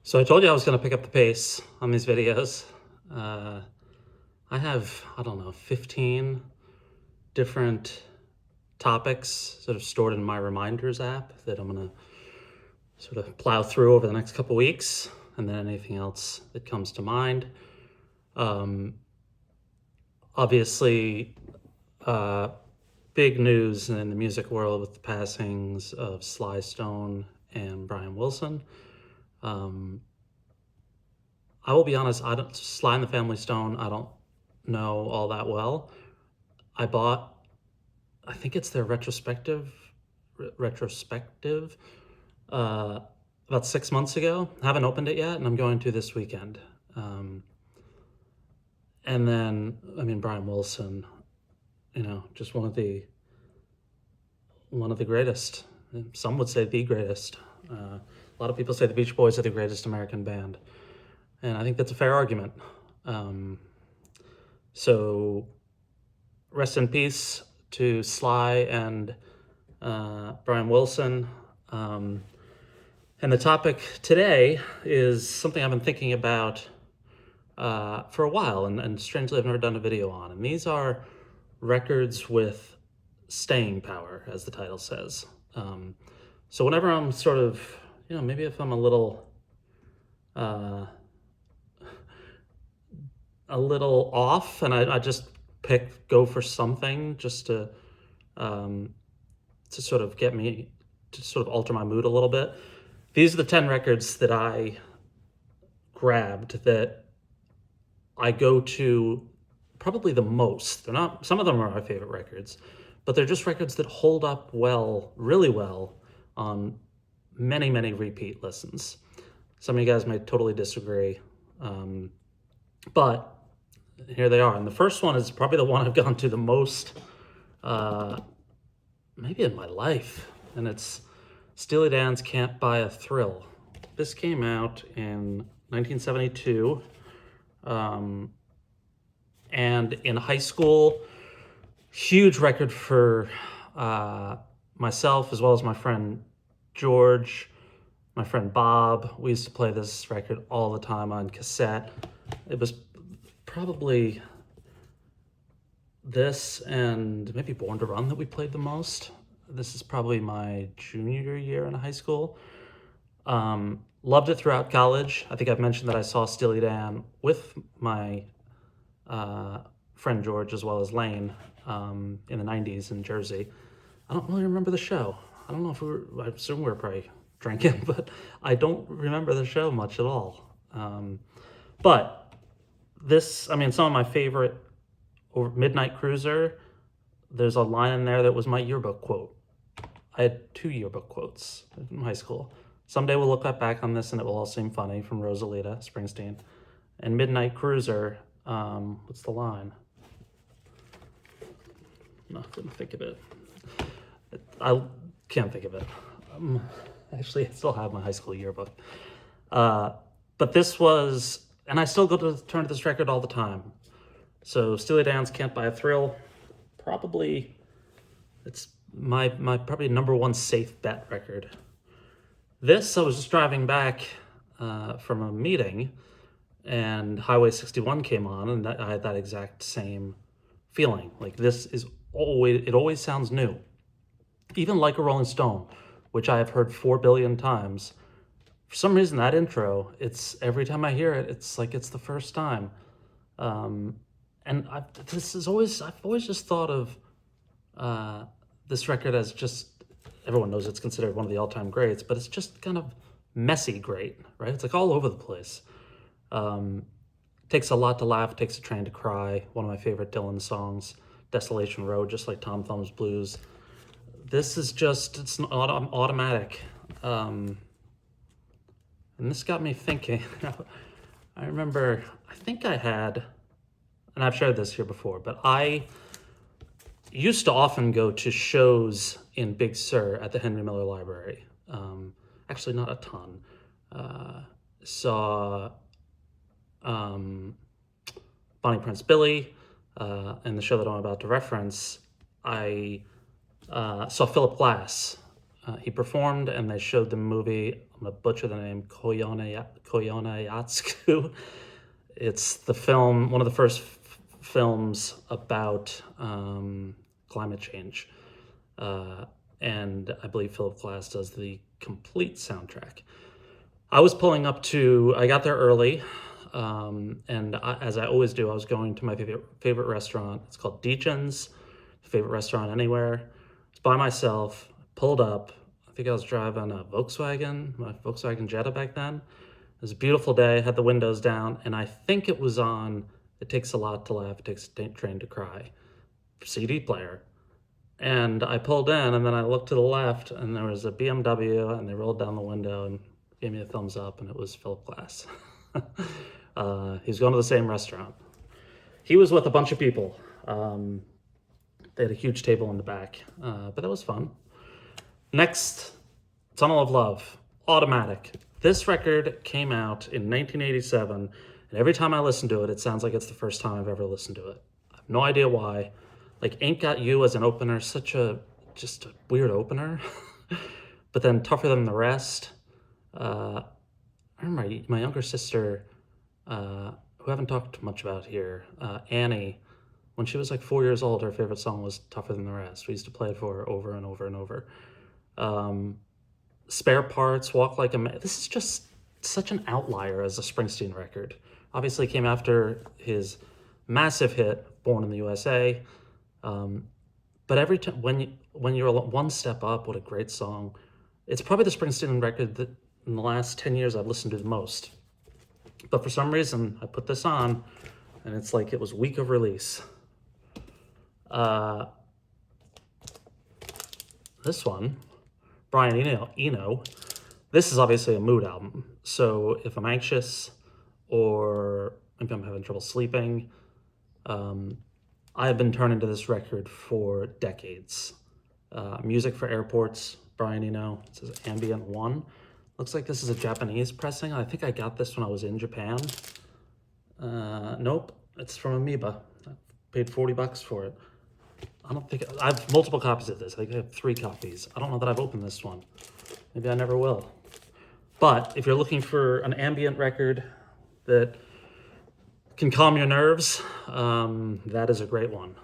So I told you I was going to pick up the pace on these videos. Uh, I have, I don't know, 15 different topics sort of stored in my reminders app that I'm going to sort of plow through over the next couple weeks, and then anything else that comes to mind. Um, obviously, big news in the music world with the passings of Sly Stone and Brian Wilson. I will be honest, Sly and the Family Stone, I don't know all that well. I think it's their retrospective, uh, about 6 months ago. Haven't opened it yet, and I'm going to this weekend. And then, Brian Wilson, just one of the greatest. Some would say the greatest. A lot of people say the Beach Boys are the greatest American band. And I think that's a fair argument. So rest in peace to Sly and Brian Wilson. And the topic today is something I've been thinking about for a while, and strangely I've never done a video on. And these are records with staying power, as the title says. So whenever I'm sort of, maybe if I'm a little off, and I just go for something just to sort of get me to sort of alter my mood a little bit. These are the 10 records that I grabbed that I go to probably the most. They're not, some of them are my favorite records, but they're just records that hold up well, really well, on many, many repeat listens. Some of you guys might totally disagree, but here they are. And the first one is probably the one I've gone to the most, maybe in my life, and it's Steely Dan's Can't Buy a Thrill. This came out in 1972, and in high school, huge record for myself as well as my friend George, my friend Bob. We used to play this record all the time on cassette. It was probably this and maybe Born to Run that we played the most. This is probably my junior year in high school. Loved it throughout college. I think I've mentioned that I saw Steely Dan with my friend George as well as Lane in the 90s in Jersey. I don't really remember the show. I don't know if I assume we were probably drinking, but I don't remember the show much at all. But this, some of my favorite, over Midnight Cruiser, there's a line in there that was my yearbook quote. I had 2 yearbook quotes in high school. Someday we'll look back on this and it will all seem funny, from Rosalita, Springsteen. And Midnight Cruiser, what's the line? No, I couldn't think of it. I can't think of it. Actually, I still have my high school yearbook. But this was, and I still turn to this record all the time. So Steely Dan's Can't Buy a Thrill, probably, it's my probably number one safe bet record. This, I was just driving back from a meeting, and Highway 61 came on, and I had that exact same feeling. Like, this is always sounds new. Even Like a Rolling Stone, which I have heard 4 billion times. For some reason, that intro, every time I hear it, it's like it's the first time. And I've always just thought of this record as just, everyone knows it's considered one of the all-time greats, but it's just kind of messy great, right? It's like all over the place. Takes a lot to laugh, takes a train to cry. One of my favorite Dylan songs, Desolation Road, just like Tom Thumb's Blues. This is just, it's automatic. And this got me thinking. I remember, I think I had, and I've shared this here before, but I used to often go to shows in Big Sur at the Henry Miller Library. Actually, not a ton. Saw Bonnie Prince Billy, and the show that I'm about to reference. I saw Philip Glass. He performed, and they showed the movie I'm going to butcher the name, Koyaanisqatsi. It's the film, one of the first films about climate change. And I believe Philip Glass does the complete soundtrack. I was pulling up to, I got there early, as I always do, I was going to my favorite restaurant. It's called Deachin's, favorite restaurant anywhere. It's by myself, pulled up. I think I was driving a Volkswagen, my Volkswagen Jetta back then. It was a beautiful day, had the windows down, and I think it was on It Takes a Lot to Laugh, It Takes a Train to Cry CD player. And I pulled in, and then I looked to the left, and there was a BMW, and they rolled down the window and gave me a thumbs up, and it was Philip Glass. He was going to the same restaurant. He was with a bunch of people. They had a huge table in the back, but that was fun. Next, Tunnel of Love, Automatic. This record came out in 1987, and every time I listen to it, it sounds like it's the first time I've ever listened to it. I have no idea why. Like, Ain't Got You as an opener, just a weird opener. But then Tougher Than the Rest. I remember my younger sister, who I haven't talked much about here, Annie, when she was like 4 years old, her favorite song was Tougher Than the Rest. We used to play it for her over and over and over. Spare Parts, Walk Like a Man. This is just such an outlier as a Springsteen record. Obviously came after his massive hit, Born in the USA. But every time when you're one step up, what a great song. It's probably the Springsteen record that in the last 10 years I've listened to the most. But for some reason, I put this on, and it's like it was week of release. This one, Brian Eno. This is obviously a mood album. So if I'm anxious or maybe I'm having trouble sleeping, I have been turning to this record for decades. Music for Airports, Brian Eno. It says Ambient 1. Looks like this is a Japanese pressing. I think I got this when I was in Japan. Nope, it's from Amoeba. I paid $40 for it. I have multiple copies of this. I think I have 3 copies. I don't know that I've opened this one. Maybe I never will. But if you're looking for an ambient record that can calm your nerves, that is a great one.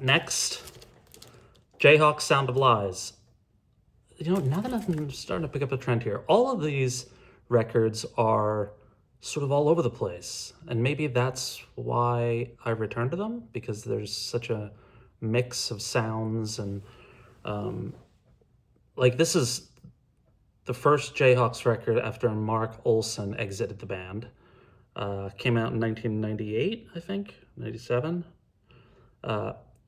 Next, Jayhawks, Sound of Lies. You know, now that I'm starting to pick up a trend here, all of these records are sort of all over the place. And maybe that's why I return to them, because there's such a mix of sounds. And like, this is the first Jayhawks record after Mark Olson exited the band. Came out in 1998, I think, 97.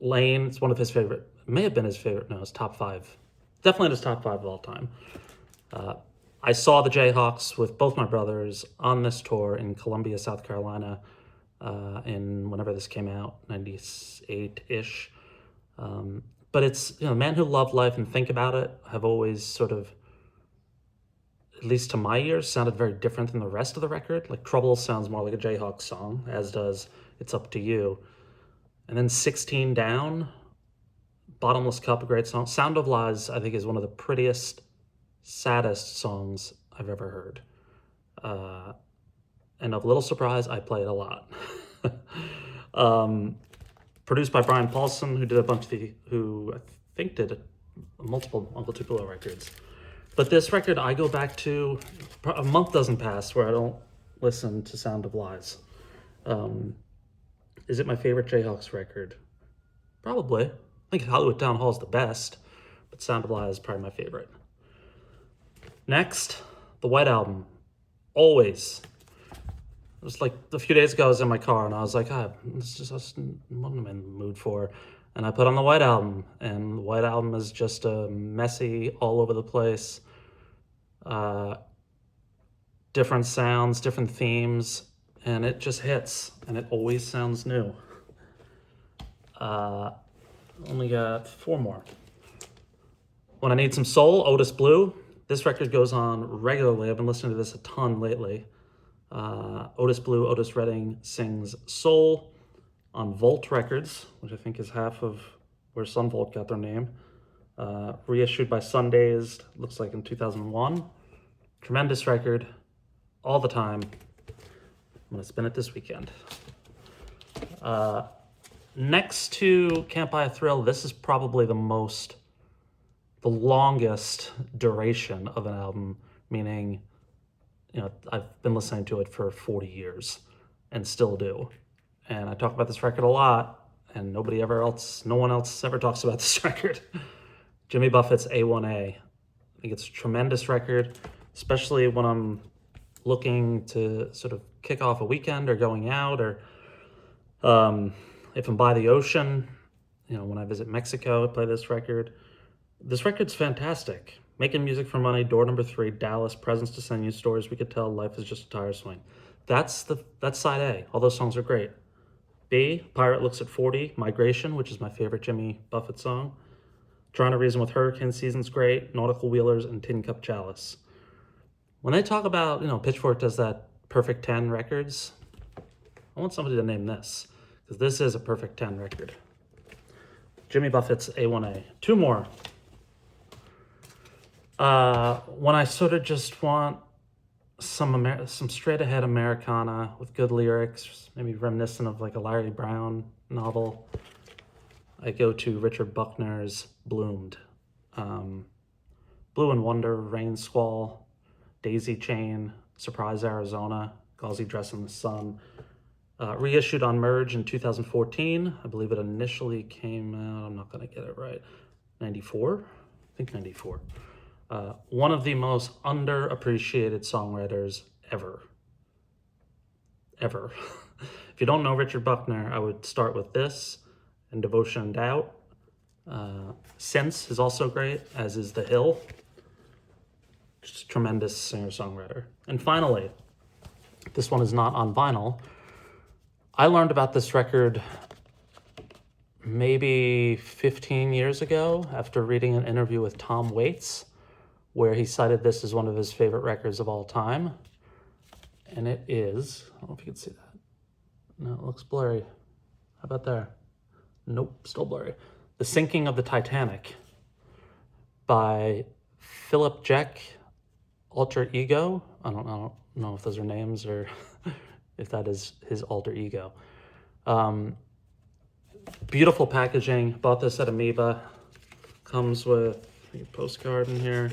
Lane, it's one of his favorite, may have been his favorite, no, it's top 5. Definitely in his top 5 of all time. I saw the Jayhawks with both my brothers on this tour in Columbia, South Carolina, in whenever this came out, 98-ish. But it's, you know, Man Who Loved Life and Think About It have always sort of, at least to my ears, sounded very different than the rest of the record. Like Trouble sounds more like a Jayhawks song, as does It's Up to You. And then 16 Down, Bottomless Cup, a great song. Sound of Lies, I think, is one of the prettiest, saddest songs I've ever heard. And of little surprise, I play it a lot. Produced by Brian Paulson, who did a bunch of who I think did multiple Uncle Tupelo records. But this record, I go back to, a month doesn't pass where I don't listen to Sound of Lies. Is it my favorite Jayhawks record? Probably. I think Hollywood Town Hall is the best, but Sound of Lies is probably my favorite. Next, the White Album. Always. It was like a few days ago I was in my car and I was like, this is just what am I in the mood for? And I put on the White Album, and the White Album is just a messy, all over the place, different sounds, different themes, and it just hits, and it always sounds new. Only got 4 more. When I Need Some Soul, Otis Blue. This record goes on regularly. I've been listening to this a ton lately. Otis Blue, Otis Redding sings Soul on Volt Records, which I think is half of where Sun Volt got their name. reissued by Sundays, looks like in 2001. Tremendous record, all the time. I'm gonna spin it this weekend. Next to Can't Buy a Thrill, this is probably the longest duration of an album, meaning, I've been listening to it for 40 years and still do. And I talk about this record a lot, and no one else ever talks about this record. Jimmy Buffett's A1A. I think it's a tremendous record, especially when I'm looking to sort of kick off a weekend or going out, or if I'm by the ocean, when I visit Mexico, I play this record. This record's fantastic. Making Music for Money, Door Number 3, Dallas, Presents to Send You, Stories We Could Tell, Life is Just a Tire Swing. That's side A. All those songs are great. B, Pirate Looks at 40, Migration, which is my favorite Jimmy Buffett song. Trying to Reason with Hurricane Season's great, Nautical Wheelers, and Tin Cup Chalice. When they talk about, Pitchfork does that perfect 10 records, I want somebody to name this, because this is a perfect 10 record. Jimmy Buffett's A1A. Two more. When I sort of just want some straight ahead Americana with good lyrics, maybe reminiscent of like a Larry Brown novel, I go to Richard Buckner's Bloomed. Blue and Wonder, Rain Squall, Daisy Chain, Surprise Arizona, Gauzy Dress in the Sun. Reissued on Merge in 2014. I believe it initially came out, I'm not going to get it right, 94? I think 94. One of the most underappreciated songwriters ever. Ever. If you don't know Richard Buckner, I would start with this and Devotion and Doubt. Sense is also great, as is The Hill. Just a tremendous singer-songwriter. And finally, this one is not on vinyl. I learned about this record maybe 15 years ago after reading an interview with Tom Waits, where he cited this as one of his favorite records of all time. And it is, I don't know if you can see that. No, it looks blurry. How about there? Nope, still blurry. The Sinking of the Titanic by Philip Jack, Alter Ego. I don't know if those are names or if that is his alter ego. Beautiful packaging. Bought this at Amoeba. Comes with a postcard in here.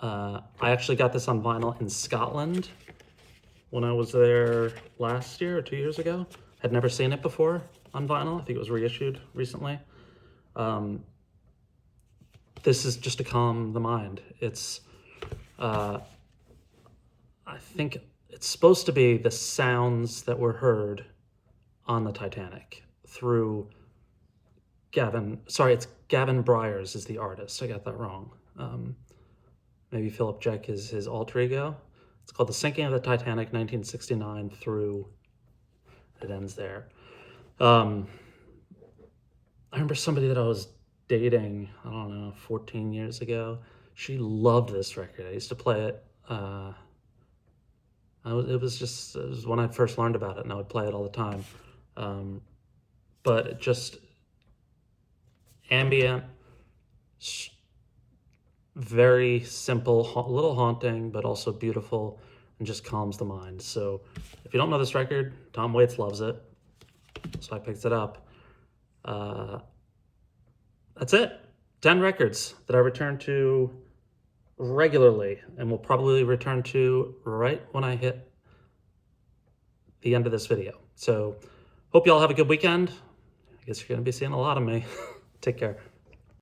I actually got this on vinyl in Scotland when I was there last year or 2 years ago. Had never seen it before on vinyl. I think it was reissued recently. This is just to calm the mind. It's, I think it's supposed to be the sounds that were heard on the Titanic through it's Gavin Bryars is the artist. I got that wrong. Maybe Philip Jack is his alter ego. It's called The Sinking of the Titanic, 1969 through, it ends there. I remember somebody that I was dating, 14 years ago. She loved this record. I used to play it. It was when I first learned about it, and I would play it all the time. But it just ambient, very simple, a little haunting, but also beautiful, and just calms the mind. So if you don't know this record, Tom Waits loves it, so I picked it up. That's it. 10 records that I return to regularly, and will probably return to right when I hit the end of this video. So hope you all have a good weekend. I guess you're going to be seeing a lot of me. Take care.